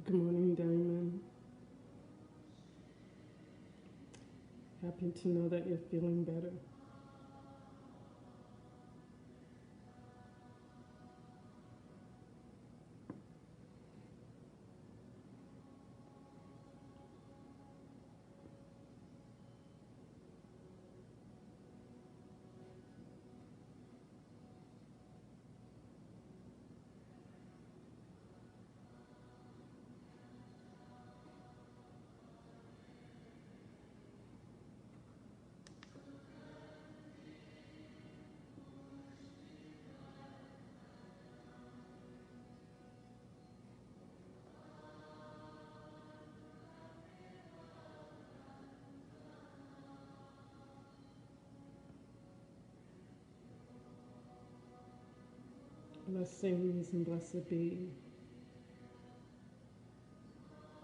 Good morning, Diamond. Happy to know that you're feeling better. Blessings and blessed be.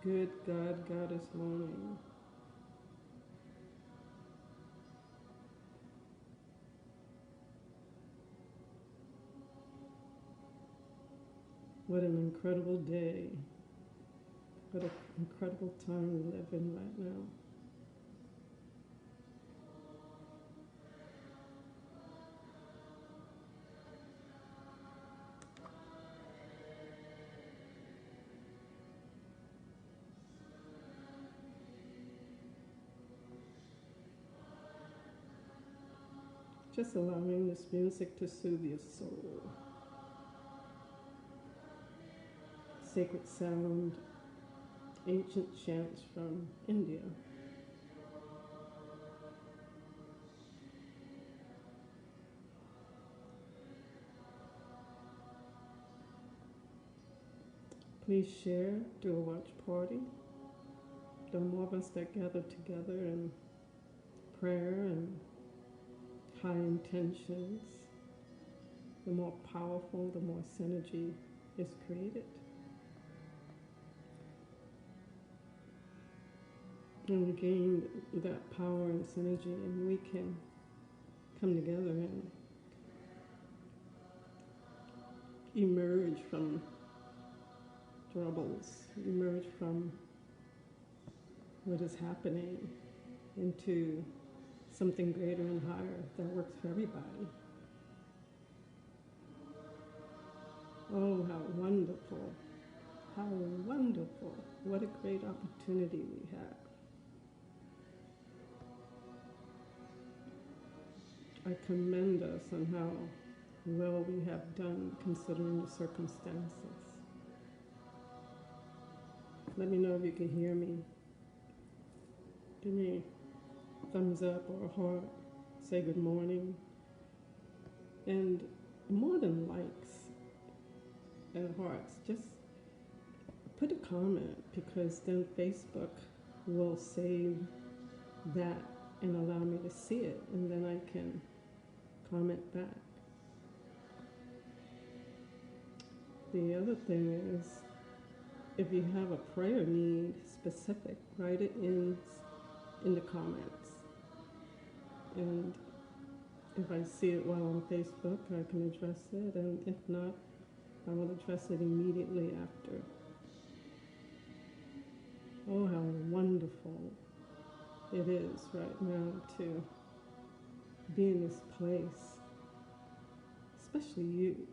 Good God, Goddess morning. What an incredible day. What an incredible time we live in right now. Just allowing this music to soothe your soul. Sacred sound, ancient chants from India. Please share, do a watch party. The more of us that gather together in prayer and high intentions, the more powerful, the more synergy is created. And we gain that power and synergy, and we can come together and emerge from troubles, emerge from what is happening into something greater and higher that works for everybody. Oh, how wonderful. How wonderful. What a great opportunity we have. I commend us on how well we have done considering the circumstances. Let me know if you can hear me. Give me a thumbs up or a heart. Say good morning. And more than likes and hearts, just put a comment, because then Facebook will save that and allow me to see it, and then I can comment back. The other thing is, if you have a prayer need specific, write it in the comments. And if I see it while on Facebook, I can address it, and if not, I will address it immediately after. Oh, how wonderful it is right now to be in this place, especially you.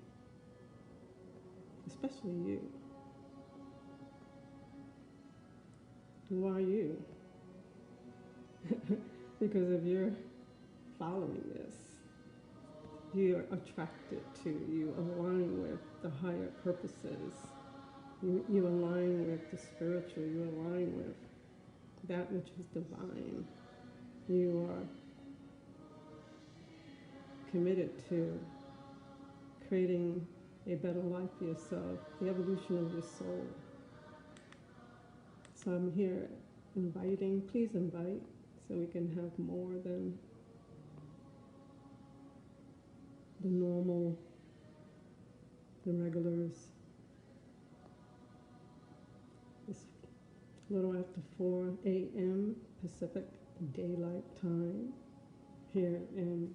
Especially you. Who are you? Because if you're following this, you're attracted to, you align with the higher purposes. You align with the spiritual, you align with that which is divine. You are committed to creating a better life for yourself, the evolution of your soul. So I'm here inviting, please invite, so we can have more than the normal, the regulars. It's a little after 4 a.m. Pacific Daylight Time here in,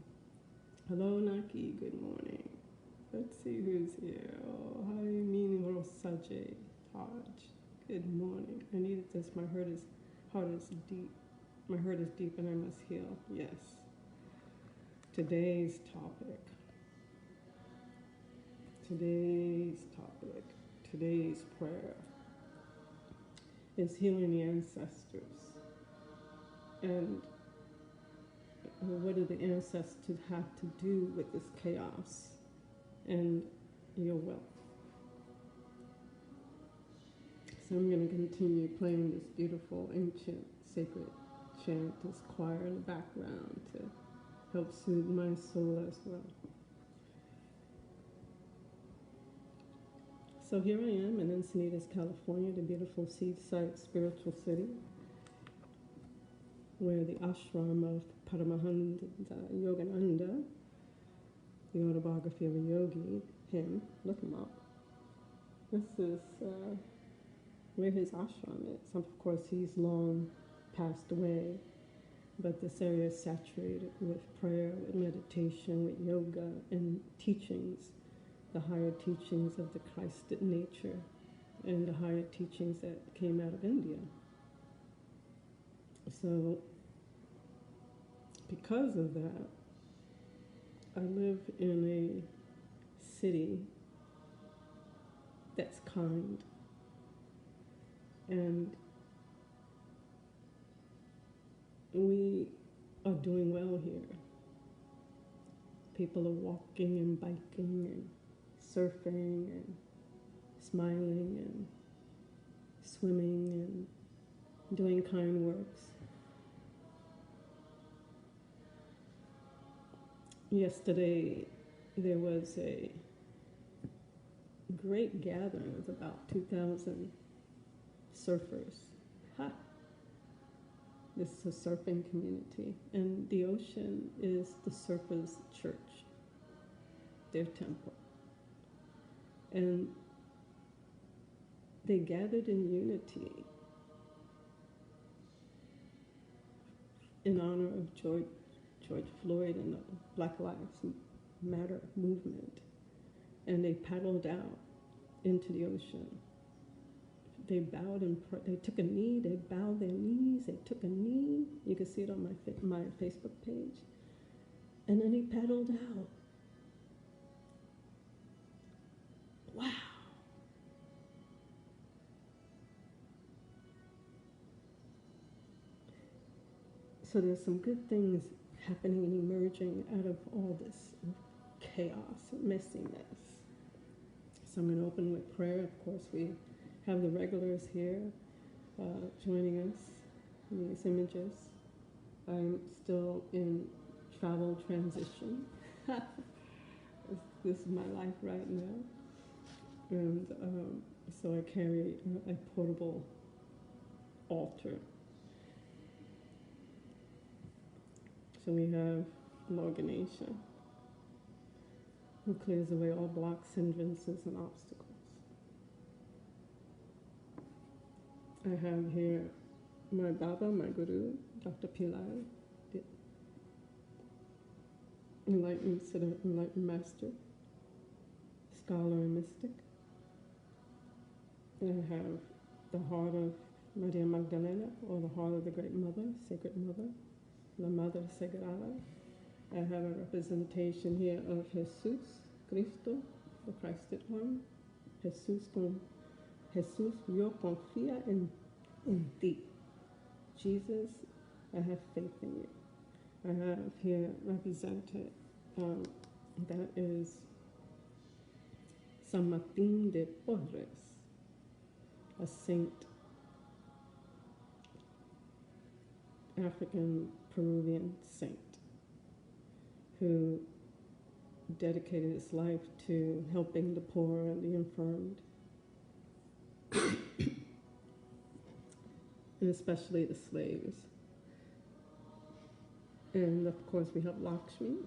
hello Naki, good morning. Let's see who's here. Oh, hi, Mini Sajay Taj. Good morning. I needed this. My heart is deep. My hurt is deep and I must heal. Yes. Today's topic. Today's prayer is healing the ancestors. And what do the ancestors have to do with this chaos and your wealth? So I'm going to continue playing this beautiful, ancient, sacred chant, this choir in the background to help soothe my soul as well. So here I am in Encinitas, California, the beautiful seaside spiritual city, where the ashram of Paramahansa Yogananda, the autobiography of a yogi, him, look him up. This is where his ashram is. Of course, he's long passed away, but this area is saturated with prayer, with meditation, with yoga, and teachings, the higher teachings of the Christed nature, and the higher teachings that came out of India. So, because of that, I live in a city that's kind, and we are doing well here. People are walking and biking and surfing and smiling and swimming and doing kind works. Yesterday, there was a great gathering of about 2,000 surfers. Ha! This is a surfing community, and the ocean is the surfers' church, their temple. And they gathered in unity in honor of George Floyd and the Black Lives Matter movement. And they paddled out into the ocean. They bowed and they took a knee, they bowed their knees, they took a knee. You can see it on my Facebook page. And then they paddled out. Wow. So there's some good things happening and emerging out of all this chaos, messiness. So I'm going to open with prayer. Of course, we have the regulars here joining us in these images. I'm still in travel transition. This is my life right now. And so I carry a portable altar. So we have Lord Ganesha, who clears away all blocks, hindrances, and obstacles. I have here my Baba, my Guru, Dr. Pillai, the enlightened master, scholar and mystic. And I have the heart of Maria Magdalena, or the heart of the Great Mother, Sacred Mother, La Madre Sagrada. I have a representation here of Jesus Cristo, the Christed One. Jesus, yo confía en ti. Jesus, I have faith in you. I have here represented, that is San Martín de Porres, a saint, African Peruvian saint, who dedicated his life to helping the poor and the infirmed, and especially the slaves. And of course we have Lakshmi.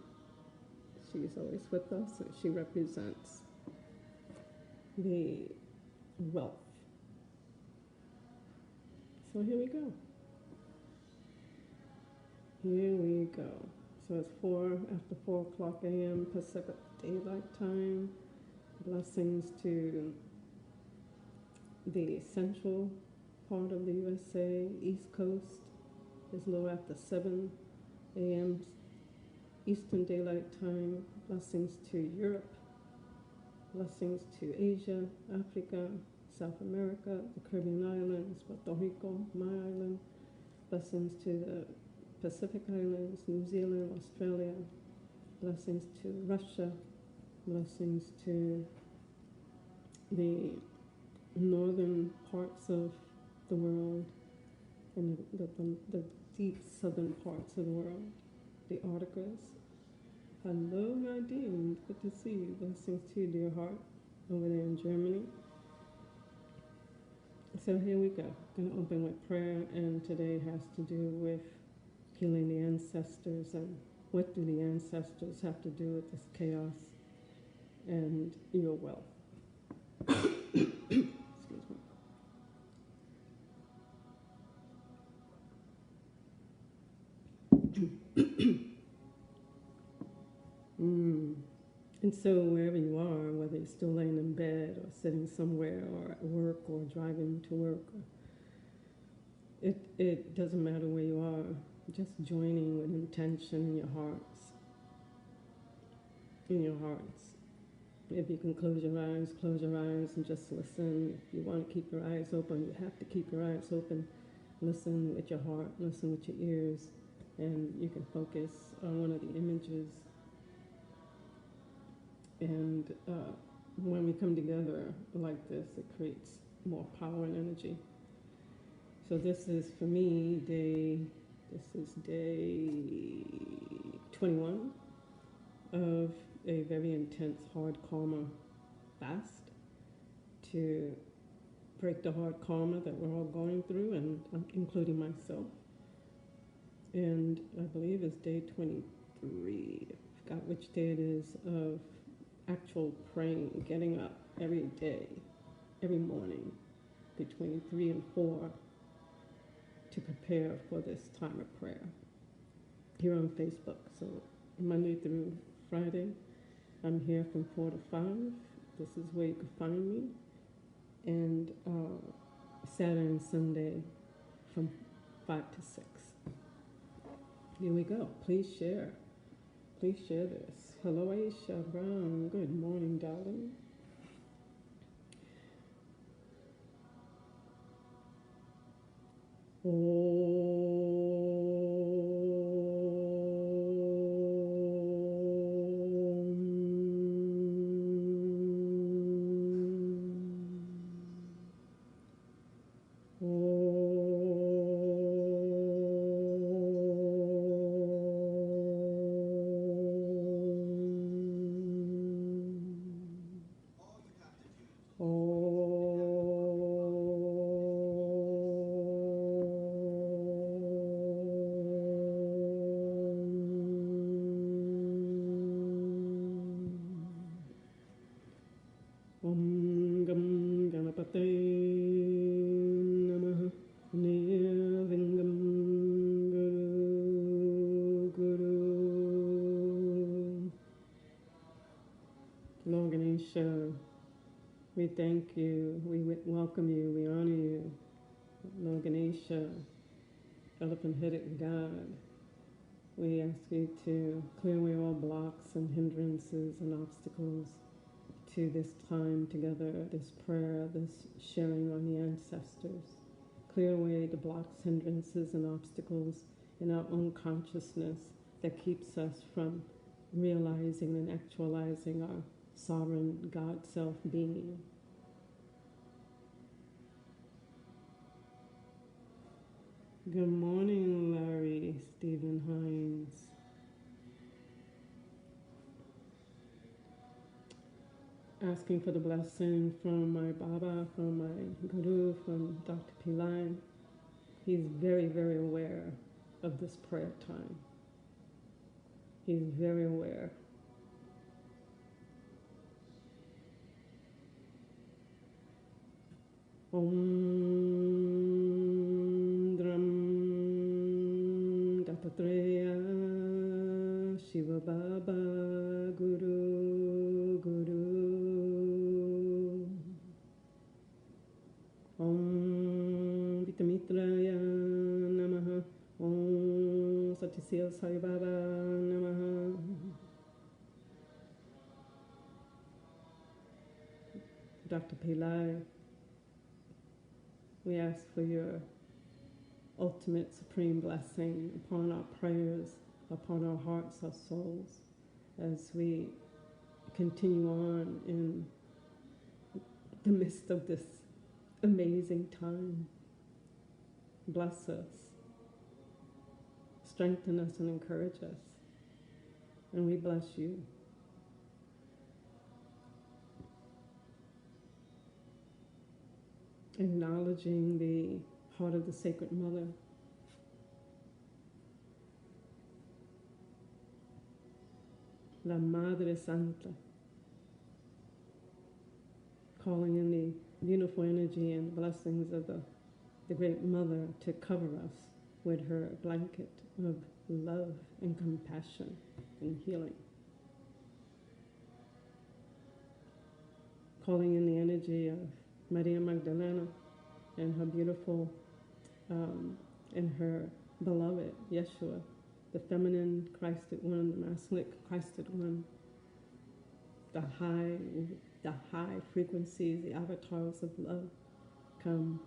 She's always with us, and she represents the wealth. So here we go. Here we go. So it's after 4 o'clock a.m. Pacific Daylight Time. Blessings to the central part of the USA, East Coast, is a little after 7 a.m. Eastern Daylight Time. Blessings to Europe, blessings to Asia, Africa, South America, the Caribbean Islands, Puerto Rico, my island, blessings to the Pacific Islands, New Zealand, Australia, blessings to Russia, blessings to the northern parts of the world and the deep southern parts of the world, the Arcticas. Hello, Nadine. Good to see you. Blessings to you, dear heart, over there in Germany. So here we go. I'm going to open with prayer, and today has to do with healing the ancestors and what do the ancestors have to do with this chaos and your wealth. Excuse me. And so wherever you are, whether you're still laying in bed or sitting somewhere or at work or driving to work, it doesn't matter where you are, just joining with intention in your hearts. In your hearts. If you can close your eyes and just listen. If you want to keep your eyes open, you have to keep your eyes open. Listen with your heart, listen with your ears, and you can focus on one of the images. And when we come together like this, it creates more power and energy. So this is, for me, day 21 of a very intense hard karma fast to break the hard karma that we're all going through, and including myself. And I believe it's day 23, I forgot which day it is, of actual praying, getting up every day, every morning, between 3 and 4, to prepare for this time of prayer here on Facebook. So Monday through Friday, I'm here from 4 to 5. This is where you can find me. And Saturday and Sunday from 5 to 6. Here we go. Please share. Please share this. Hello, Aisha Brown. Good morning, darling. Om Gam Ganapate Namaha Nirvingam Guru Guru. Lord Ganesha, we thank you, we welcome you, we honor you. Lord Ganesha, elephant-headed God, we ask you to clear away all blocks and hindrances and obstacles to this time together, this prayer, this sharing on the ancestors. Clear away the blocks, hindrances, and obstacles in our own consciousness that keeps us from realizing and actualizing our sovereign God self being. Good morning, Larry Stephen Hines. Asking for the blessing from my Baba, from my Guru, from Dr. Pillai. He's very, very aware of this prayer time. He's very aware. Om Dram Dattatreya Shiva Baba Guru Guru. Seal Sai Baba Namaha. Dr. Pillai, we ask for your ultimate supreme blessing upon our prayers, upon our hearts, our souls, as we continue on in the midst of this amazing time. Bless us, strengthen us, and encourage us. And we bless you. Acknowledging the heart of the Sacred Mother. La Madre Santa. Calling in the beautiful energy and blessings of the Great Mother to cover us with her blanket of love and compassion and healing. Calling in the energy of Maria Magdalena and her beautiful, and her beloved Yeshua, the feminine Christed one, the masculine Christed one, the high frequencies, the avatars of love, come,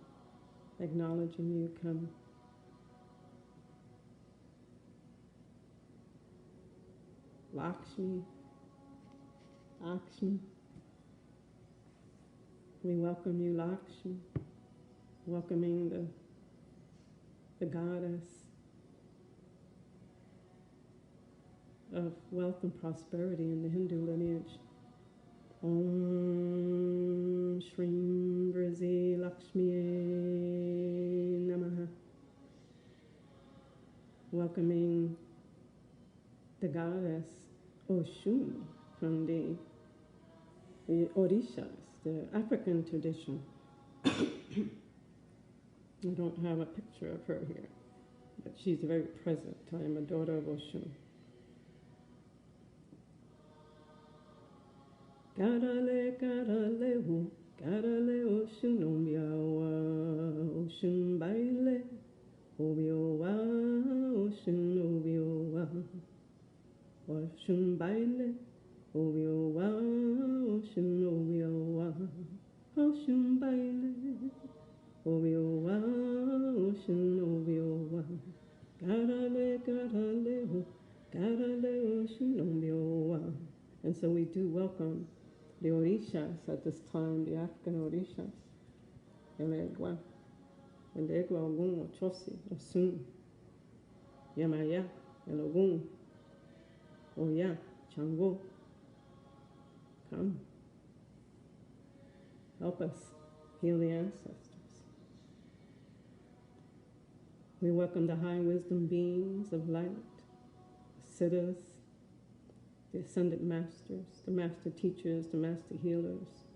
acknowledging you, come. Lakshmi, Lakshmi. We welcome you, Lakshmi, welcoming the goddess of wealth and prosperity in the Hindu lineage. Om Shrim Vrisi Lakshmi Namaha. Welcoming the goddess Oshun from the Orishas, the African tradition. I don't have a picture of her here, but she's very present. I am a daughter of Oshun. Karale, karale, hu, karale, Oshun, ombiawa, Oshun, baile, obiowa, Oshun, obiowa, Oshun, baile, obiowa, Oshun, obiowa, Oshun, baile, obiowa, Oshun, obiowa, karale, karale, hu, karale, Oshun, obiowa. And so we do welcome the Orishas at this time, the African Orishas. Elegua, Ogun, Ochosi, Osun, Yamaya, Elogun, Oya, Chango. Come. Help us heal the ancestors. We welcome the high wisdom beings of light, siddhas, the ascended masters, the master teachers, the master healers,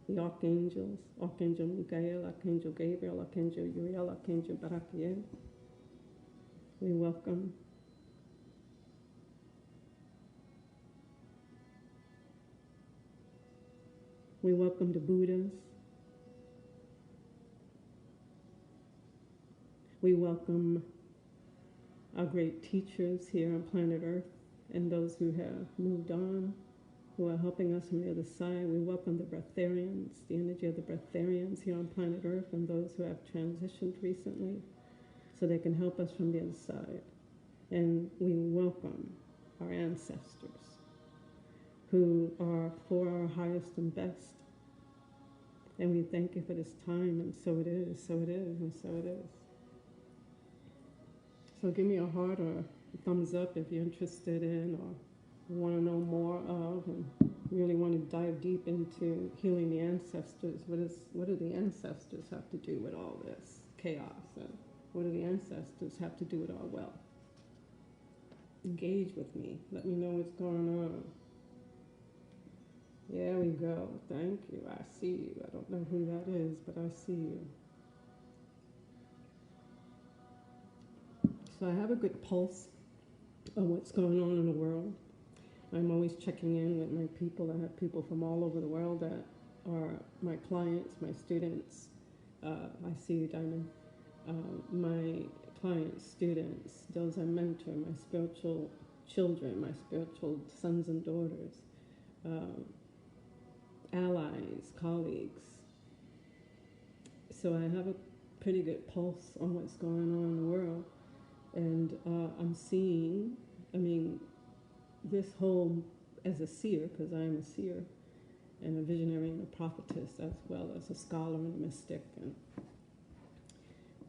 the archangels, Archangel Michael, Archangel Gabriel, Archangel Uriel, Archangel Barakiel. We welcome the Buddhas. We welcome our great teachers here on planet Earth, and those who have moved on, who are helping us from the other side. We welcome the breatharians, the energy of the breatharians here on planet Earth, and those who have transitioned recently, so they can help us from the other side. And we welcome our ancestors, who are for our highest and best. And we thank you for this time, and so it is, so it is, and so it is. So give me a heart or a thumbs up if you're interested in or want to know more of and really want to dive deep into healing the ancestors. What do the ancestors have to do with all this chaos? And what do the ancestors have to do with our wealth? Engage with me. Let me know what's going on. There we go. Thank you. I see you. I don't know who that is, but I see you. So I have a good pulse of what's going on in the world. I'm always checking in with my people. I have people from all over the world that are my clients, my students. I see you, Diamond. My clients, students, those I mentor, my spiritual children, my spiritual sons and daughters, allies, colleagues. So I have a pretty good pulse on what's going on in the world. And I'm seeing, I mean, this whole, as a seer, because I am a seer, and a visionary and a prophetess, as well as a scholar and a mystic,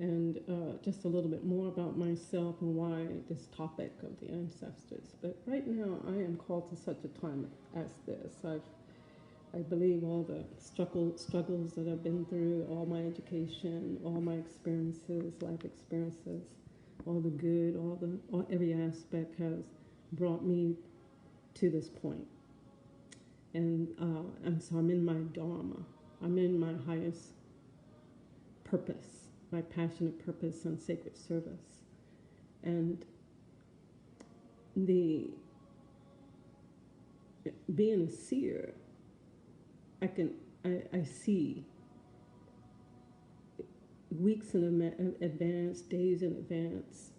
and just a little bit more about myself and why this topic of the ancestors. But right now, I am called to such a time as this. I believe all the struggles that I've been through, all my education, all my experiences, life experiences, all the good, every aspect has brought me to this point. And so I'm in my dharma. I'm in my highest purpose, my passionate purpose and sacred service. And being a seer, I see weeks in advance, days in advance,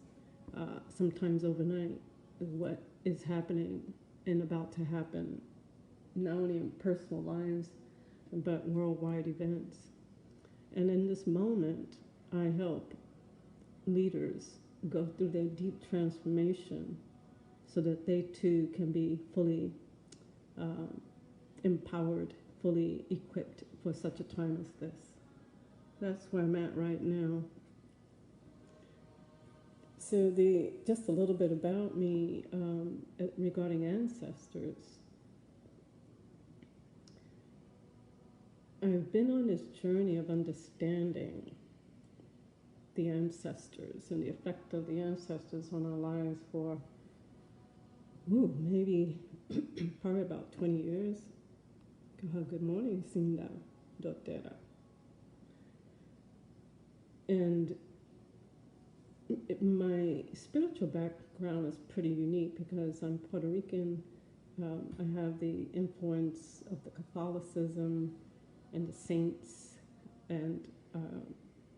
sometimes overnight, what is happening and about to happen, not only in personal lives, but worldwide events. And in this moment, I help leaders go through their deep transformation so that they too can be fully empowered, fully equipped for such a time as this. That's where I'm at right now. So just a little bit about me regarding ancestors. I've been on this journey of understanding the ancestors and the effect of the ancestors on our lives for, maybe probably about 20 years. Good morning, Cinda, Dotera. And my spiritual background is pretty unique because I'm Puerto Rican. I have the influence of the Catholicism and the saints, and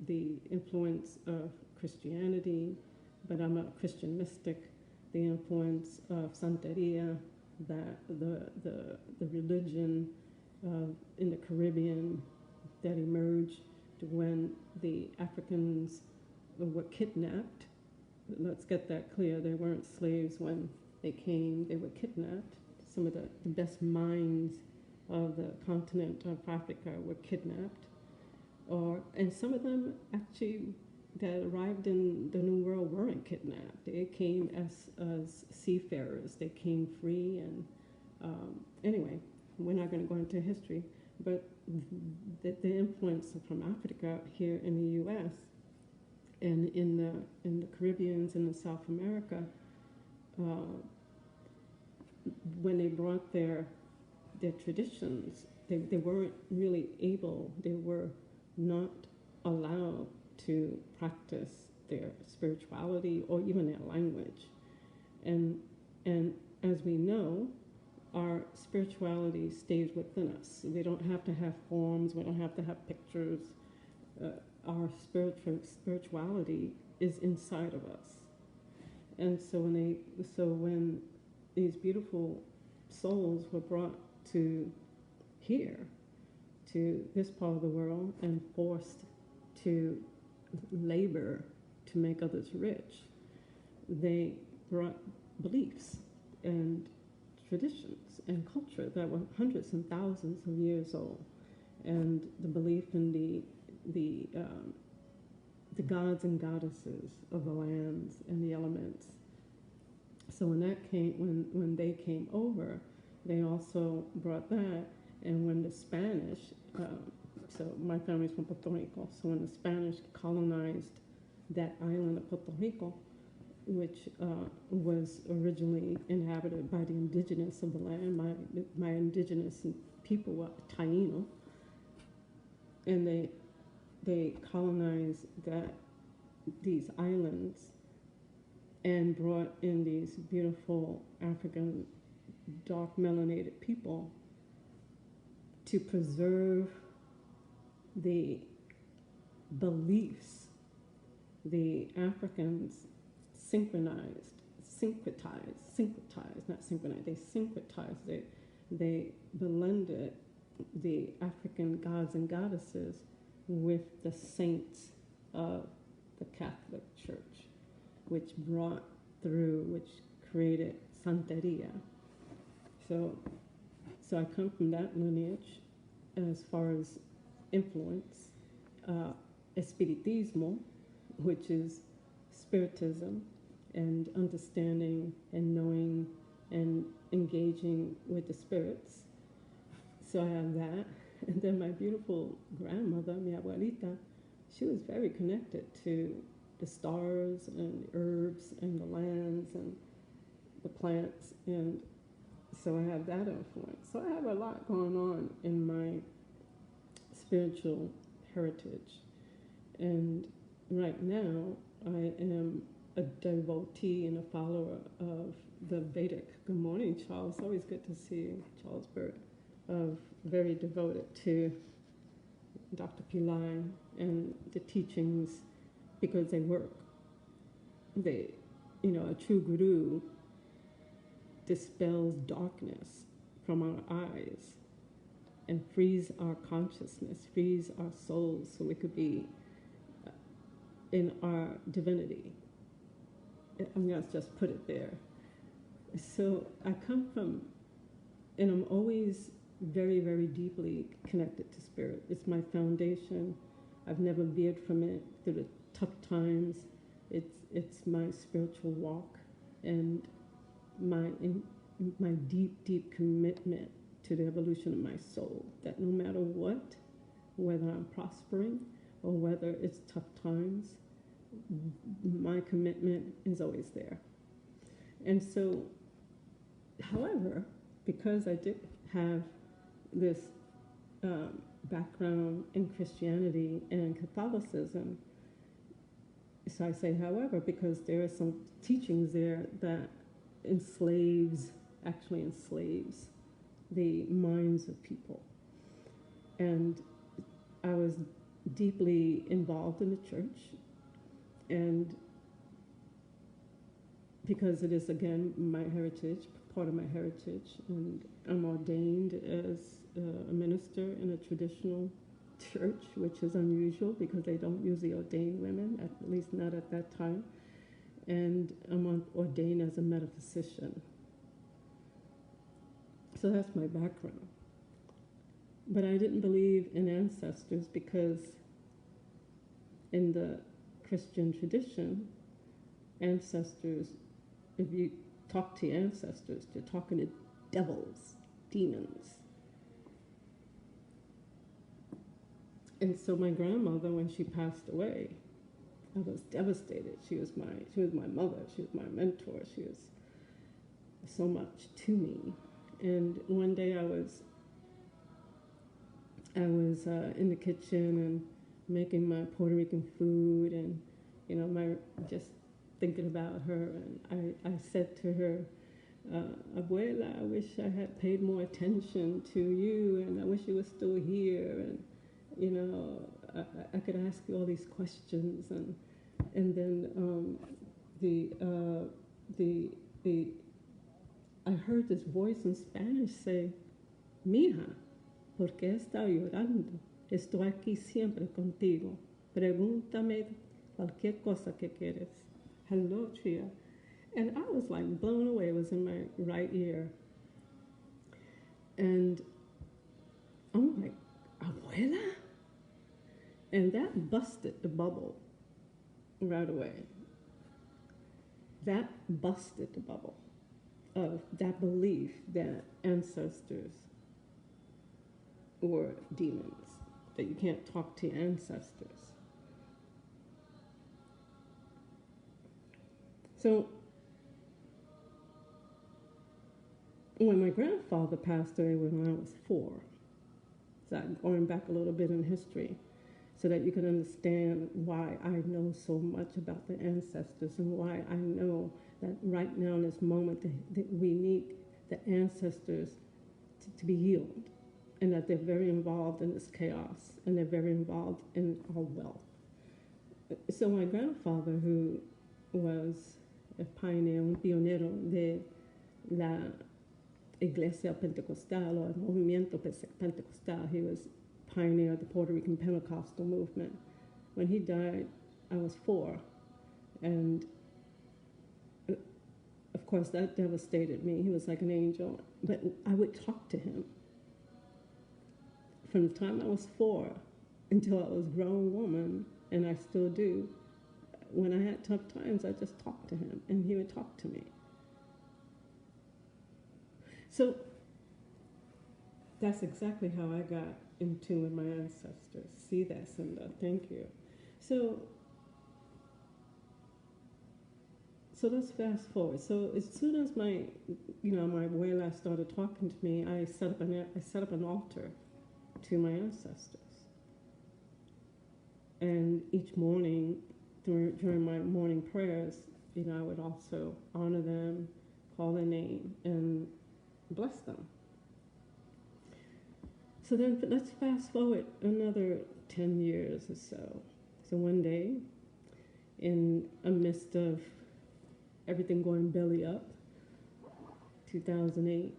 the influence of Christianity, but I'm a Christian mystic. The influence of Santeria, that the religion in the Caribbean that emerged when the Africans were kidnapped. Let's get that clear. They weren't slaves when they came. They were kidnapped. Some of the best minds of the continent of Africa were kidnapped. And some of them actually that arrived in the New World weren't kidnapped. They came as seafarers. They came free. And anyway, we're not going to go into history, but the influence from Africa here in the U.S. and in the Caribbeans and in South America, when they brought their traditions, they weren't really able, they were not allowed to practice their spirituality or even their language. And as we know, our spirituality stays within us. We don't have to have forms, we don't have to have pictures. Our spirituality is inside of us. And so when these beautiful souls were brought to here, to this part of the world, and forced to labor to make others rich, they brought beliefs and traditions and culture that were hundreds and thousands of years old, and the belief in the gods and goddesses of the lands and the elements. So when they came over, they also brought that. And when the Spanish, so my family's from Puerto Rico, so when the Spanish colonized that island of Puerto Rico, which was originally inhabited by the indigenous of the land, my indigenous people were Taino, and they colonized these islands and brought in these beautiful African dark melanated people to preserve the beliefs the Africans syncretized, not synchronized, they syncretized, they blended the African gods and goddesses with the saints of the Catholic Church, which created Santeria. So I come from that lineage as far as influence. Espiritismo, which is spiritism and understanding and knowing and engaging with the spirits. So I have that. And then my beautiful grandmother, mi abuelita, she was very connected to the stars and the herbs and the lands and the plants. And so I have that influence. So I have a lot going on in my spiritual heritage. And right now, I am a devotee and a follower of the Vedic. Good morning, Charles. Always good to see you, Charles Bird. Very devoted to Dr. Pillai and the teachings because they work. A true guru dispels darkness from our eyes and frees our consciousness, frees our souls so we could be in our divinity. I'm going to just put it there. So I come from, and I'm always very, very deeply connected to spirit. It's my foundation. I've never veered from it through the tough times. It's my spiritual walk and my deep, deep commitment to the evolution of my soul, that no matter what, whether I'm prospering or whether it's tough times, my commitment is always there. And so, however, because I did have this background in Christianity and Catholicism, so I say however, because there are some teachings there that actually enslaves the minds of people. And I was deeply involved in the church, and because it is, again, my heritage, part of my heritage, and I'm ordained as a minister in a traditional church, which is unusual because they don't usually ordain women, at least not at that time. And I'm ordained as a metaphysician. So that's my background. But I didn't believe in ancestors because in the Christian tradition, ancestors, if you talk to ancestors, you're talking to devils, demons. And so my grandmother, when she passed away, I was devastated. She was my mother. She was my mentor. She was so much to me. And one day I was in the kitchen and making my Puerto Rican food, and just thinking about her. And I said to her, "Abuela, I wish I had paid more attention to you, and I wish you were still here, and I could ask you all these questions." And then I heard this voice in Spanish say, "Mija, ¿por qué estás llorando? Estoy aquí siempre contigo. Pregúntame cualquier cosa que quieres." Hello, Tria. And I was like blown away. It was in my right ear. And I'm like, "Abuela?" And that busted the bubble right away. That busted the bubble of that belief that ancestors were demons, that you can't talk to ancestors. So when my grandfather passed away when I was 4, so I'm going back a little bit in history so that you can understand why I know so much about the ancestors and why I know that right now in this moment that we need the ancestors to be healed, and that they're very involved in this chaos, and they're very involved in our wealth. So my grandfather, who was a pioneer, un pionero de la Iglesia Pentecostal or Movimiento Pentecostal, he was pioneer of the Puerto Rican Pentecostal movement. When he died, I was 4, and of course that devastated me. He was like an angel, but I would talk to him from the time I was 4 until I was a grown woman, and I still do. When I had tough times, I just talked to him, and he would talk to me. So that's exactly how I got in tune with my ancestors. See that, Cinda? Thank you. So let's fast forward. So as soon as my abuela started talking to me, I set up an altar to my ancestors. And each morning, during my morning prayers, I would also honor them, call their name, and bless them. So then let's fast forward another 10 years or so. So one day, in a midst of everything going belly up, 2008,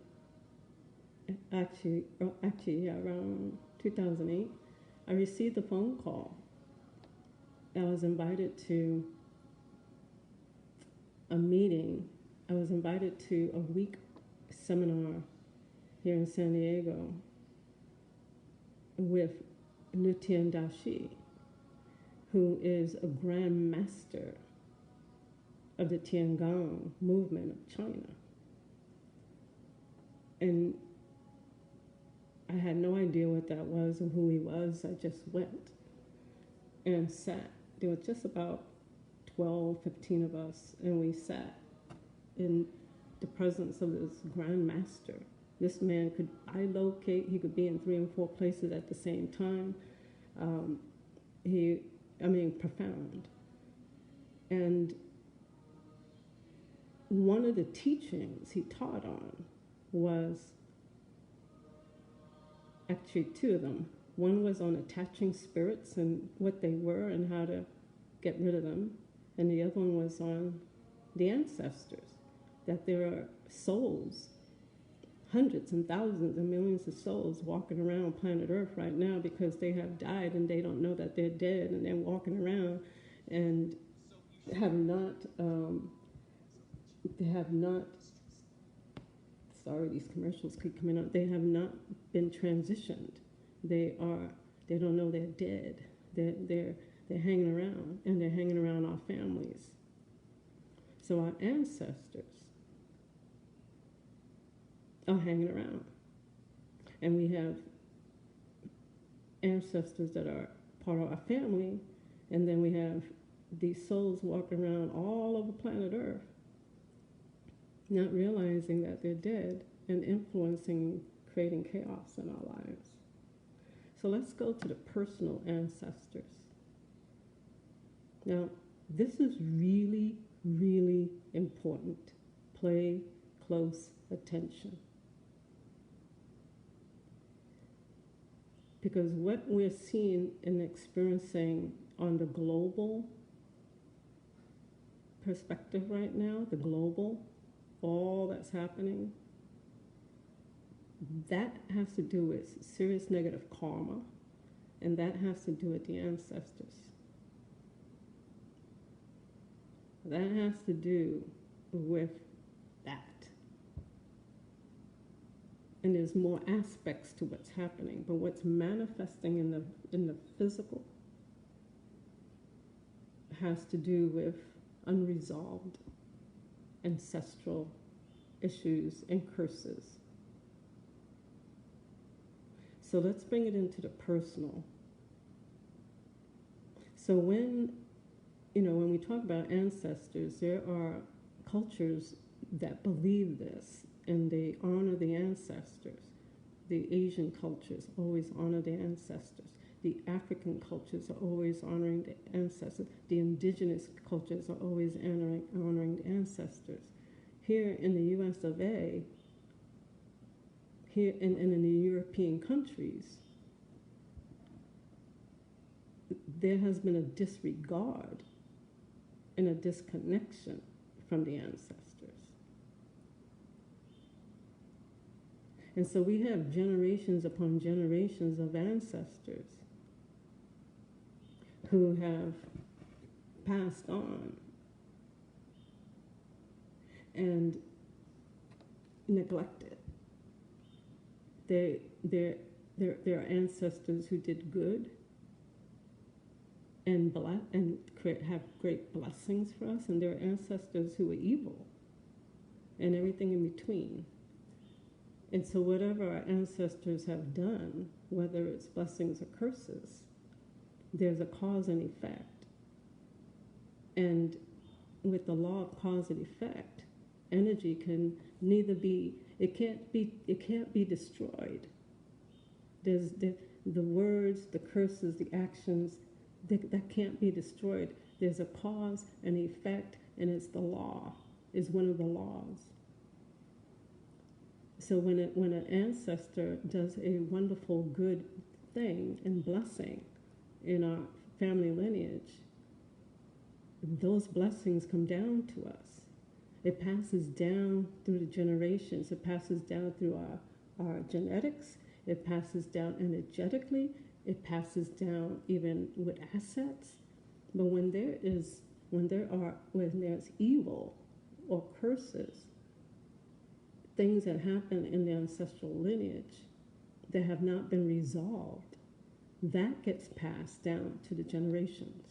around 2008, I received a phone call. I was invited to a meeting. I was invited to a week seminar here in San Diego with Nutien Dashi, who is a grand master of the Tiangong movement of China. And I had no idea what that was and who he was. I just went and sat. There were just about 12, 15 of us, and we sat in the presence of this grand master. This man could bilocate. He could be in 3 and 4 places at the same time. Profound. And one of the teachings he taught on was actually 2 of them. One was on attaching spirits and what they were and how to get rid of them. And the other one was on the ancestors, that there are souls, hundreds and thousands and millions of souls walking around planet Earth right now because they have died and they don't know that they're dead, and they're walking around and have not, sorry, these commercials keep coming up, they have not been transitioned. They don't know they're dead. They're hanging around, and they're hanging around our families. So our ancestors are hanging around. And we have ancestors that are part of our family, and then we have these souls walking around all over planet Earth, not realizing that they're dead and influencing, creating chaos in our lives. So let's go to the personal ancestors. Now, this is really, really important. Pay close attention. Because what we're seeing and experiencing on the global perspective right now, the global, all that's happening, that has to do with serious negative karma, and that has to do with the ancestors. That has to do with that. And there's more aspects to what's happening, but what's manifesting in the physical has to do with unresolved ancestral issues and curses. So let's bring it into the personal. So when we talk about ancestors, there are cultures that believe this, and they honor the ancestors. The Asian cultures always honor the ancestors. The African cultures are always honoring the ancestors. The indigenous cultures are always honoring the ancestors. Here in the US of A, here and in the European countries, there has been a disregard and a disconnection from the ancestors. And so we have generations upon generations of ancestors who have passed on and neglected. There are ancestors who did good and have great blessings for us, and there are ancestors who were evil and everything in between. And so whatever our ancestors have done, whether it's blessings or curses, there's a cause and effect. And with the law of cause and effect, energy can neither be, it can't be destroyed. There's the words, the curses, the actions, that can't be destroyed. There's a cause and effect, and it's the law, is one of the laws. So when an ancestor does a wonderful good thing and blessing in our family lineage, those blessings come down to us. It passes down through the generations. It passes down through our genetics. It passes down energetically. It passes down even with assets. But when there's evil or curses, things that happen in the ancestral lineage that have not been resolved, that gets passed down to the generations.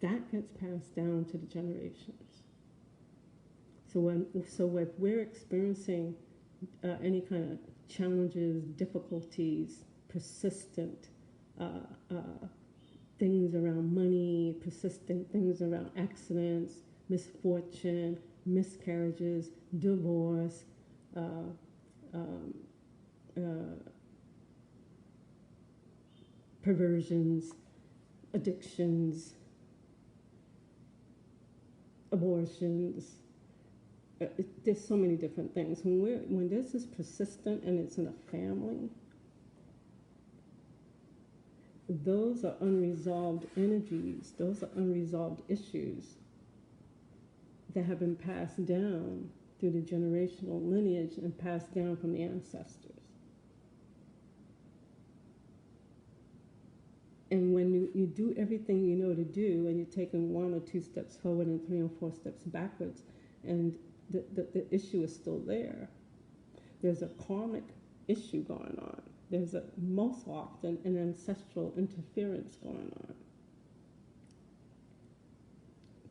That gets passed down to the generations. So if we're experiencing any kind of challenges, difficulties, persistent things around money, persistent things around accidents, misfortune, miscarriages, divorce, perversions, addictions, abortions. There's so many different things. When this is persistent and it's in a family, those are unresolved energies. Those are unresolved issues that have been passed down through the generational lineage and passed down from the ancestors. And when you do everything you know to do, and you're taking 1 or 2 steps forward and 3 or 4 steps backwards, and the issue is still there, there's a karmic issue going on. There's most often an ancestral interference going on.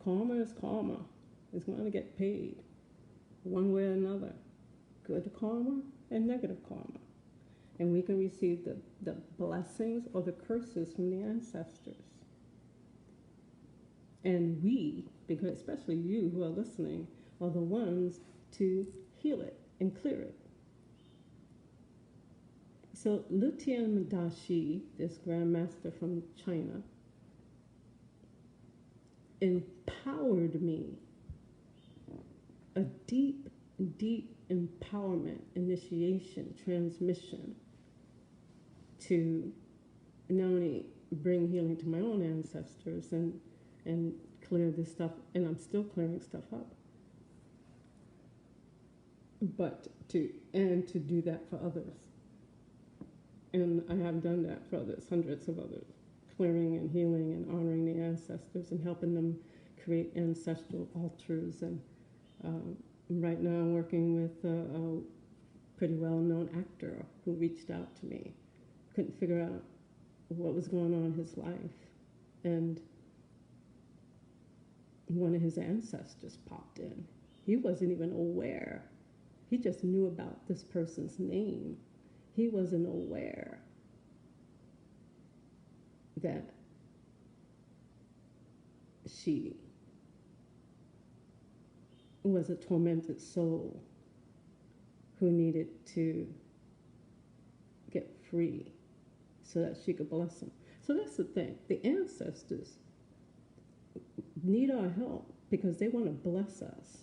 Karma is karma. It's going to get paid one way or another. Good karma and negative karma. And we can receive the blessings or the curses from the ancestors. And we, because especially you who are listening, are the ones to heal it and clear it. So Lu Tian Dashi, this grandmaster from China, empowered me, a deep, deep empowerment, initiation, transmission, to not only bring healing to my own ancestors and clear this stuff, and I'm still clearing stuff up, but to do that for others. And I have done that for others, hundreds of others, clearing and healing and honoring the ancestors and helping them create ancestral altars. And right now I'm working with a pretty well-known actor who reached out to me. Couldn't figure out what was going on in his life. And one of his ancestors popped in. He wasn't even aware. He just knew about this person's name. He wasn't aware that she was a tormented soul who needed to get free so that she could bless him. So that's the thing. The ancestors need our help because they want to bless us.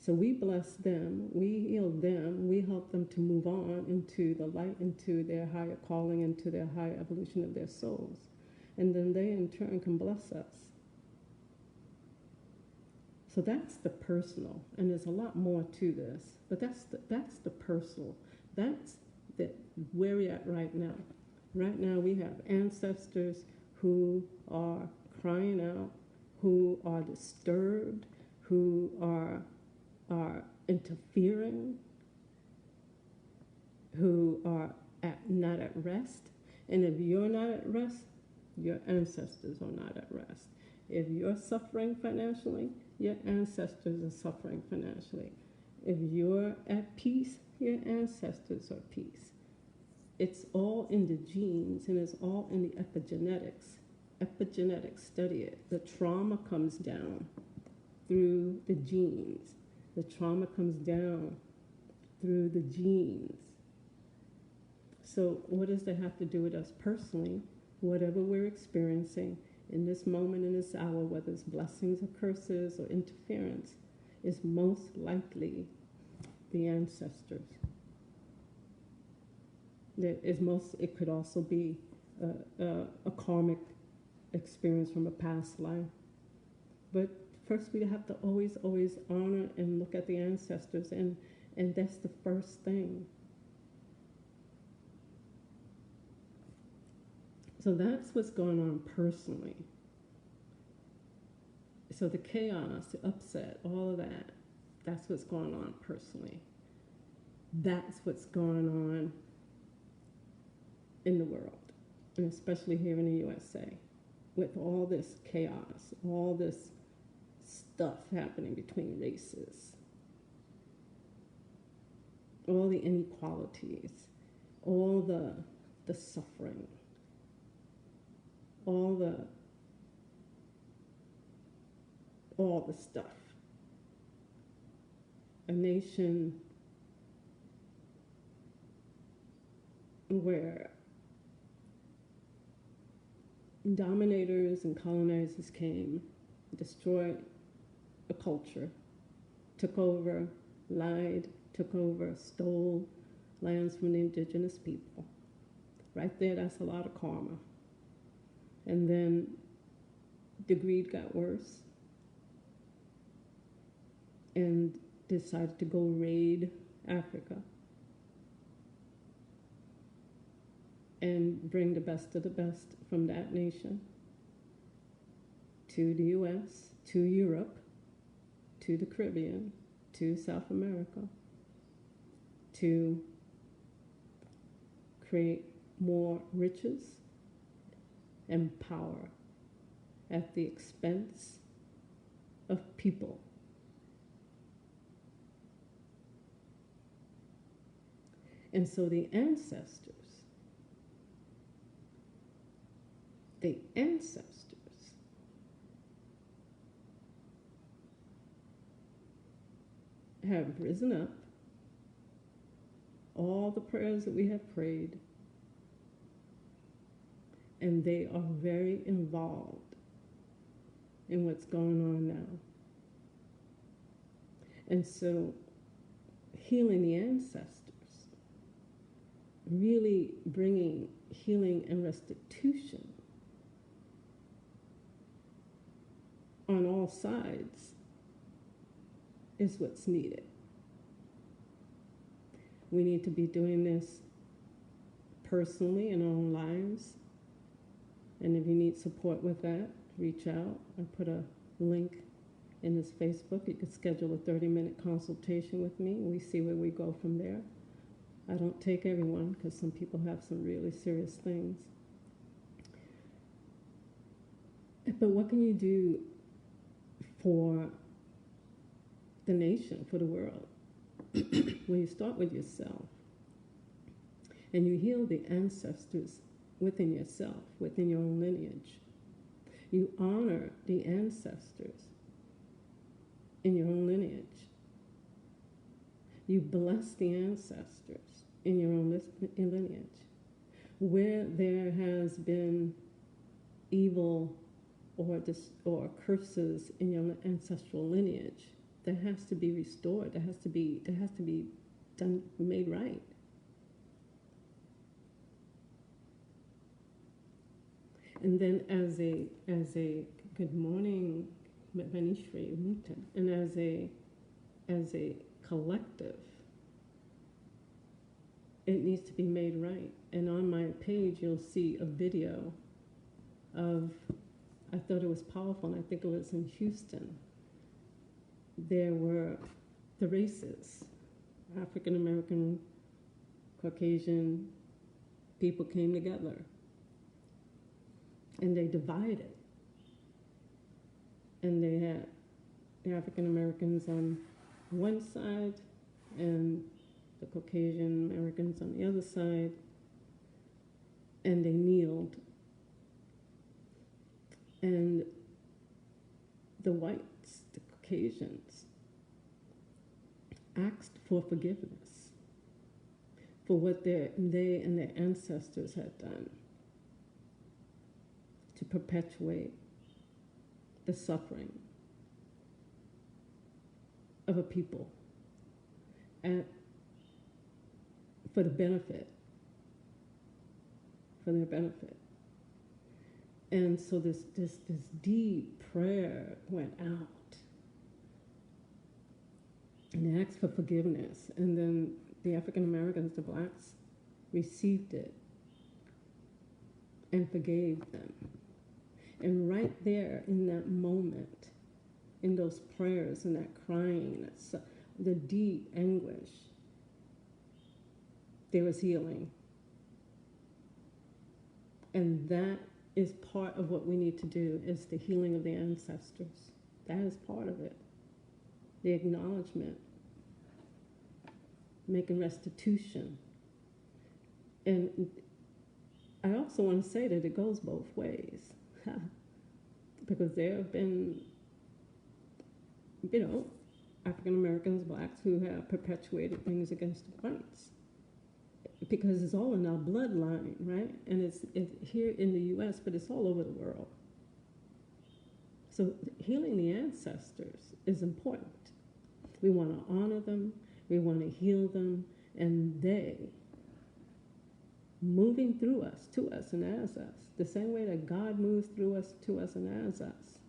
So we bless them, we heal them, we help them to move on into the light, into their higher calling, into their higher evolution of their souls. And then they in turn can bless us. So that's the personal, and there's a lot more to this, but that's the personal. That's where we're at right now. Right now we have ancestors who are crying out, who are disturbed, who are interfering, who are not at rest. And if you're not at rest, your ancestors are not at rest. If you're suffering financially, your ancestors are suffering financially. If you're at peace, your ancestors are at peace. It's all in the genes, and it's all in the epigenetics. Epigenetics, study it. The trauma comes down through the genes. The trauma comes down through the genes. So what does that have to do with us personally? Whatever we're experiencing in this moment, in this hour, whether it's blessings or curses or interference, is most likely the ancestors. It could also be a karmic experience from a past life. But first we have to always honor and look at the ancestors, and that's the first thing. So that's what's going on personally. So the chaos, the upset, all of that, that's what's going on personally. That's what's going on in the world, and especially here in the USA, with all this chaos, all this stuff happening between races, all the inequalities, all the suffering, all the stuff. A nation where dominators and colonizers came, destroyed a culture, took over, lied, took over, stole lands from the indigenous people. Right there, that's a lot of karma. And then the greed got worse and decided to go raid Africa and bring the best of the best from that nation to the US, to Europe, to the Caribbean, to South America, to create more riches and power at the expense of people. And so the ancestors have risen up. All the prayers that we have prayed, and they are very involved in what's going on now. And so healing the ancestors, really bringing healing and restitution on all sides is what's needed. We need to be doing this personally in our own lives. And if you need support with that, reach out. I put a link in this Facebook. You could schedule a 30-minute consultation with me, and we see where we go from there. I don't take everyone because some people have some really serious things. But what can you do for the nation, for the world? When you start with yourself and you heal the ancestors within yourself, within your own lineage, you honor the ancestors in your own lineage, you bless the ancestors in your own lineage. Where there has been evil or curses in your ancestral lineage, that has to be restored, that has to be done, made right. And then as a good morning, Manishri, and as a collective, it needs to be made right. And on my page, you'll see a video of, I thought it was powerful, and I think it was in Houston. There were the races, African American, Caucasian people came together, and they divided. And they had the African Americans on one side and the Caucasian Americans on the other side, and they kneeled. And the whites, the Caucasians, asked for forgiveness for what they and their ancestors had done to perpetuate the suffering of a people, and for their benefit. And so this deep prayer went out, and they asked for forgiveness, and then the African Americans, the blacks, received it and forgave them. And right there in that moment, in those prayers and that crying, the deep anguish, there was healing. And that is part of what we need to do, is the healing of the ancestors. That is part of it. The acknowledgement, making restitution. And I also want to say that it goes both ways. Because there have been, African Americans, blacks, who have perpetuated things against the whites. Because it's all in our bloodline, right? And it's here in the U.S., but it's all over the world. So healing the ancestors is important. We want to honor them, we want to heal them, and they, moving through us, to us, and as us, the same way that God moves through us, to us, and as us.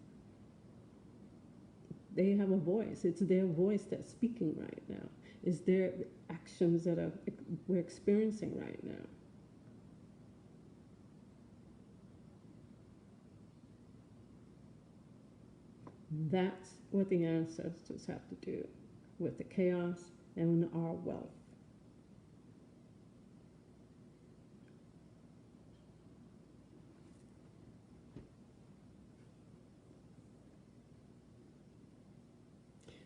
They have a voice. It's their voice that's speaking right now. It's their actions that we're experiencing right now. That's what the ancestors have to do with the chaos and our wealth.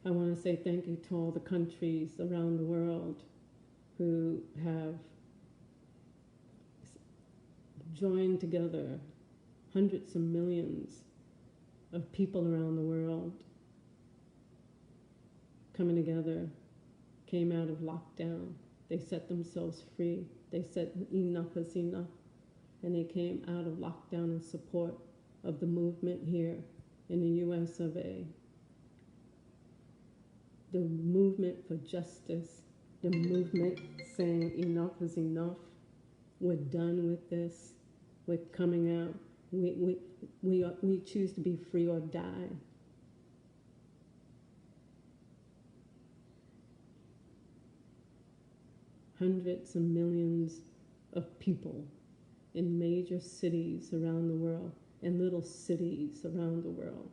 I want to say thank you to all the countries around the world who have joined together, hundreds of millions of people around the world coming together, came out of lockdown. They set themselves free. They said enough is enough. And they came out of lockdown in support of the movement here in the US of A. The movement for justice, the movement saying enough is enough. We're done with this. We're coming out. We choose to be free or die. Hundreds of millions of people in major cities around the world and little cities around the world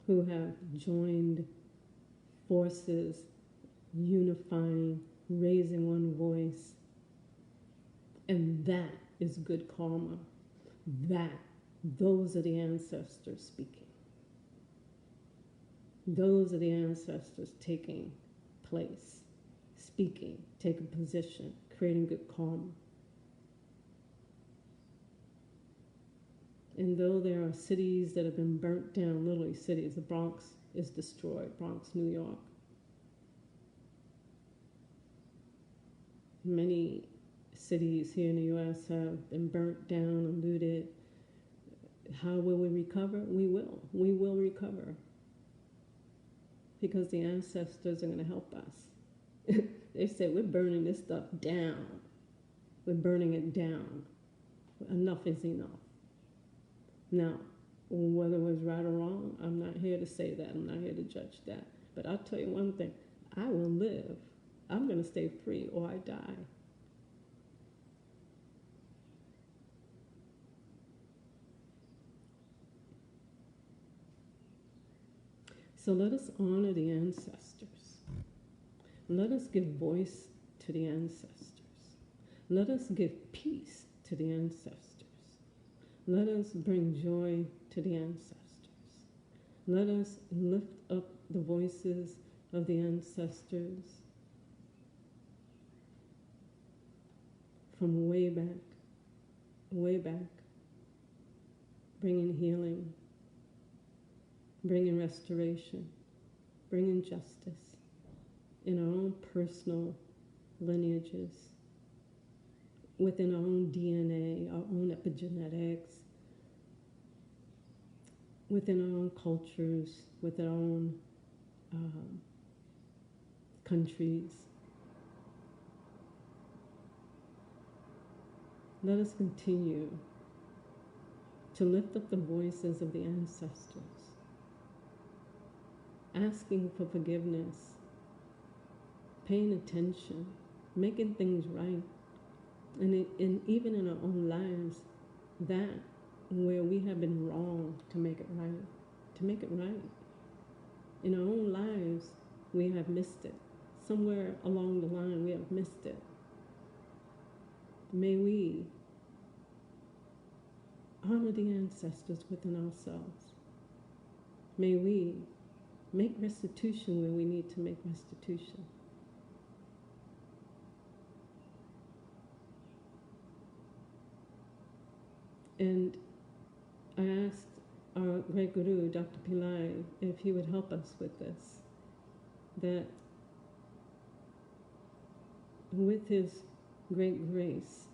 who have joined forces, unifying, raising one voice. And that is good karma. Those are the ancestors speaking. Those are the ancestors taking place, speaking, taking position, creating good karma. And though there are cities that have been burnt down, literally cities, the Bronx is destroyed, Bronx, New York. Many cities here in the U.S. have been burnt down and looted. How will we recover? We will. We will recover. Because the ancestors are going to help us. They said, we're burning this stuff down. We're burning it down. Enough is enough. Now, whether it was right or wrong, I'm not here to say that. I'm not here to judge that. But I'll tell you one thing. I will live. I'm going to stay free or I die. So let us honor the ancestors. Let us give voice to the ancestors. Let us give peace to the ancestors. Let us bring joy to the ancestors. Let us lift up the voices of the ancestors from way back, bringing healing, bringing restoration, bringing justice in our own personal lineages, within our own DNA, our own epigenetics, within our own cultures, within our own countries. Let us continue to lift up the voices of the ancestors, asking for forgiveness, paying attention, making things right. And even in our own lives, that where we have been wrong, to make it right, to make it right. In our own lives, we have missed it. Somewhere along the line, we have missed it. May we honor the ancestors within ourselves. May we make restitution where we need to make restitution. And I asked our great guru, Dr. Pillai, if he would help us with this, that with his great grace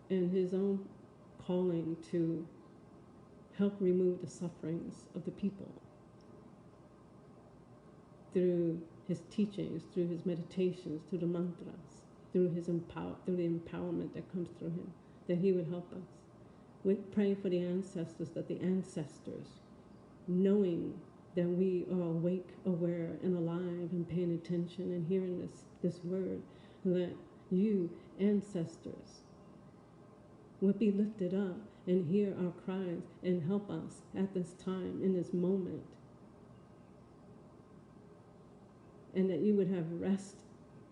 and his own calling to help remove the sufferings of the people through his teachings, through his meditations, through the mantras, through the empowerment that comes through him, that he would help us. We pray for the ancestors, that the ancestors, knowing that we are awake, aware, and alive, and paying attention and hearing this word, that you, ancestors, would be lifted up and hear our cries and help us at this time, in this moment. And that you would have rest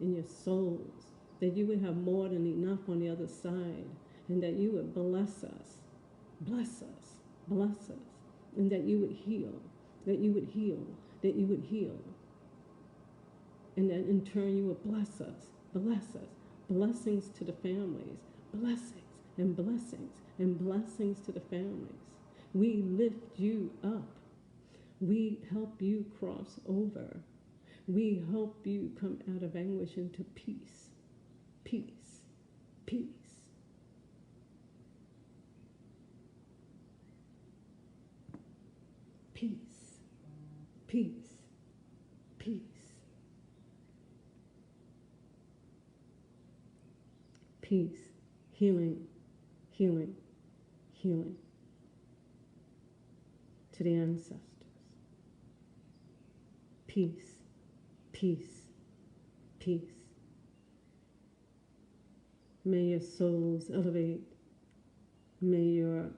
in your souls, that you would have more than enough on the other side, and that you would bless us, and that you would heal, that you would heal, that you would heal. And that in turn you would bless us, blessings to the families, blessings and blessings and blessings to the families. We lift you up. We help you cross over. We help you come out of anguish into peace, peace, peace. Peace, peace, peace. Peace, healing, healing, healing to the ancestors. Peace, peace, peace. May your souls elevate. May your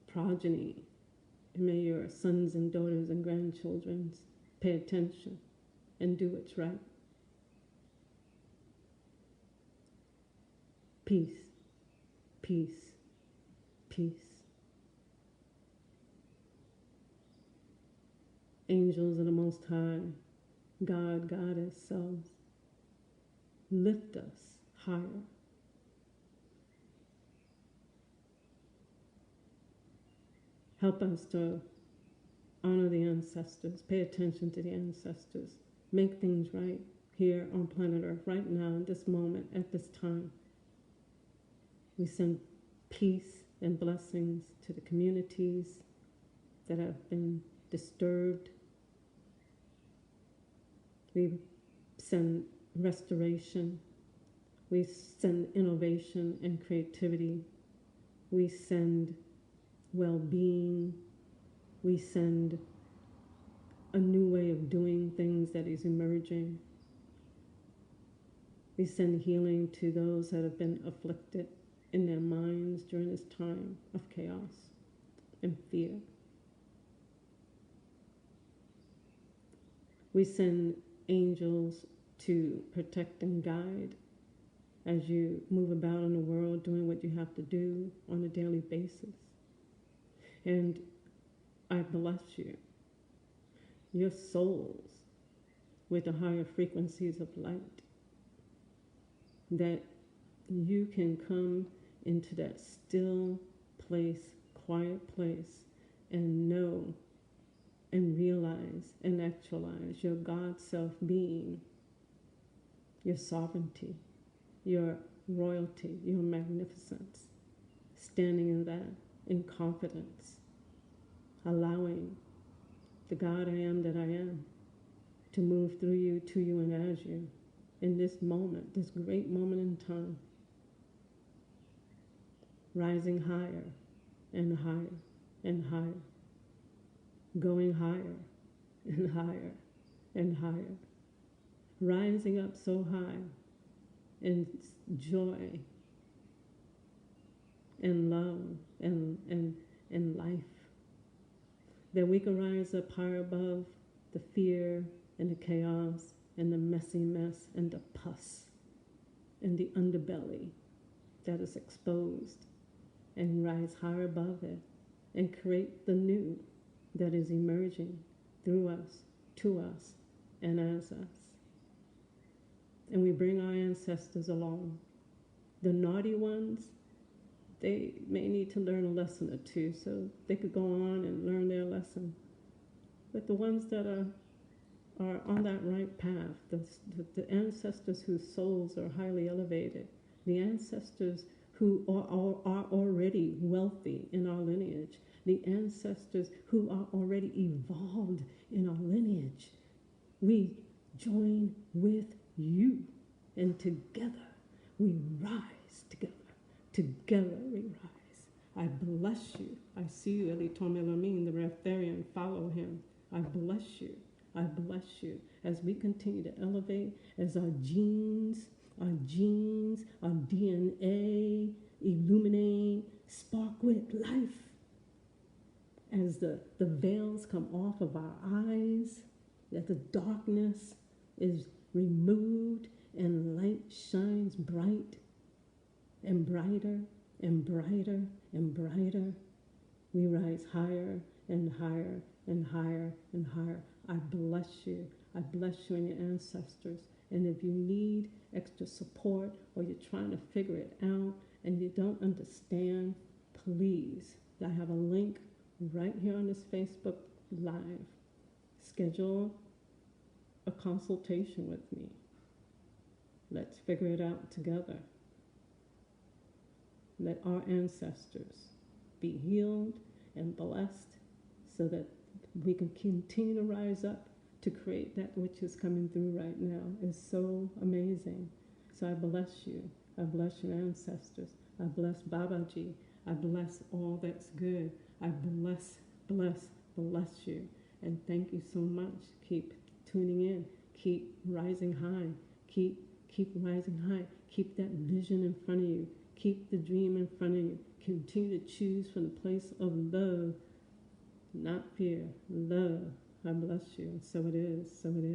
progeny, may your sons and daughters and grandchildren pay attention and do what's right. Peace, peace, peace. Angels of the Most High, God, Goddess, selves, lift us higher. Help us to honor the ancestors, pay attention to the ancestors, make things right here on planet Earth, right now, in this moment, at this time. We send peace and blessings to the communities that have been disturbed. We send restoration. We send innovation and creativity. We send well-being. We send a new way of doing things that is emerging. We send healing to those that have been afflicted in their minds during this time of chaos and fear. We send angels to protect and guide as you move about in the world doing what you have to do on a daily basis. And I bless you, your souls, with the higher frequencies of light, that you can come into that still place, quiet place, and know and realize and actualize your God self being, your sovereignty, your royalty, your magnificence, standing in that in confidence, allowing the God I am that I am to move through you, to you, and as you in this moment, this great moment in time, rising higher and higher and higher, going higher and higher and higher, rising up so high in joy and love and life, that we can rise up higher above the fear and the chaos and the messy mess and the pus and the underbelly that is exposed, and rise higher above it and create the new that is emerging through us, to us, and as us. And we bring our ancestors along. The naughty ones, they may need to learn a lesson or two, so they could go on and learn their lesson. But the ones that are on that right path, the ancestors whose souls are highly elevated, the ancestors who are already wealthy in our lineage, the ancestors who are already evolved in our lineage, we join with you, and together we rise together. Together we rise. I bless you. I see you, Eli Tomelamin, the Ratharian. Follow him. I bless you. I bless you as we continue to elevate, as our genes, our DNA illuminate, spark with life. As the veils come off of our eyes, that the darkness is removed and light shines bright and brighter and brighter and brighter. We rise higher and higher and higher and higher. I bless you. I bless you and your ancestors. And if you need extra support or you're trying to figure it out and you don't understand, please, I have a link right here on this Facebook Live. Schedule a consultation with me. Let's figure it out together. Let our ancestors be healed and blessed so that we can continue to rise up to create that which is coming through right now. Is so amazing. So I bless you. I bless your ancestors. I bless Babaji. I bless all that's good. I bless you. And thank you so much. Keep tuning in. Keep rising high. Keep rising high. Keep that vision in front of you. Keep the dream in front of you. Continue to choose from the place of love, not fear. Love. I bless you. So it is. So it is.